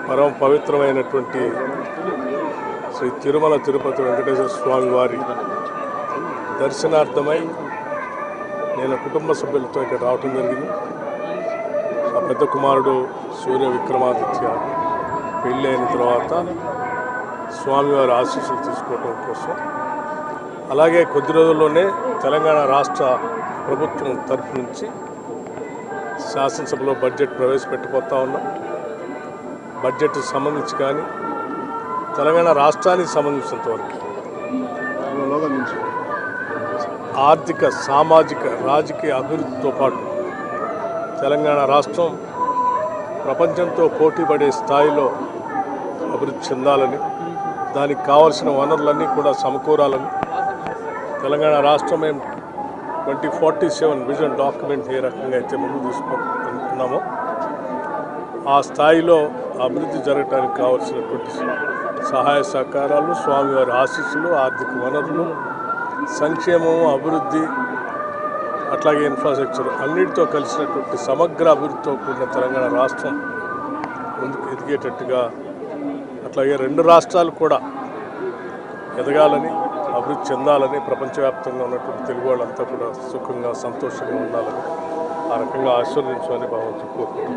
పరమ పవిత్రమైనటువంటి శ్రీ తిరుమల తిరుపతి వెంకటేశ్వర స్వామి వారి దర్శనార్థమై నేను కుటుంబ సభ్యులతో ఇక్కడ రావటం జరిగింది. ఆ పెద్ద కుమారుడు సూర్య విక్రమాదిత్య పెళ్ళి అయిన తర్వాత స్వామివారి ఆశీస్సులు తీసుకోవడం కోసం, అలాగే కొద్ది రోజుల్లోనే తెలంగాణ రాష్ట్ర ప్రభుత్వం తరఫు నుంచి శాసనసభలో బడ్జెట్ ప్రవేశపెట్టబోతా ఉన్నాం. బడ్జెట్ సంబంధించి కానీ తెలంగాణ రాష్ట్రానికి సంబంధించినంత వరకు ఆర్థిక, సామాజిక, రాజకీయ అభివృద్ధితో పాటు తెలంగాణ రాష్ట్రం ప్రపంచంతో పోటీపడే స్థాయిలో అభివృద్ధి చెందాలని, దానికి కావలసిన వనరులన్నీ కూడా సమకూరాలని, తెలంగాణ రాష్ట్రం మేము 2047 విజన్ డాక్యుమెంట్ ఏ రకంగా అయితే ముందు తీసుకుంటున్నామో ఆ స్థాయిలో అభివృద్ధి జరగడానికి కావలసినటువంటి సహాయ సహకారాలు, స్వామివారి ఆశీస్సులు, ఆర్థిక వనరులు, సంక్షేమం, అభివృద్ధి, అట్లాగే ఇన్ఫ్రాస్ట్రక్చర్ అన్నిటితో కలిసినటువంటి సమగ్ర అభివృద్ధితో కూడిన తెలంగాణ రాష్ట్రం ముందుకు ఎదిగేటట్టుగా, అట్లాగే రెండు రాష్ట్రాలు కూడా ఎదగాలని, అభివృద్ధి చెందాలని, ప్రపంచవ్యాప్తంగా ఉన్నటువంటి తెలుగు వాళ్ళంతా కూడా సుఖంగా, సంతోషంగా ఉండాలని, ఆ రకంగా ఆశీర్వదించాలని భగవంతుడు కోరుకుంటున్నాను.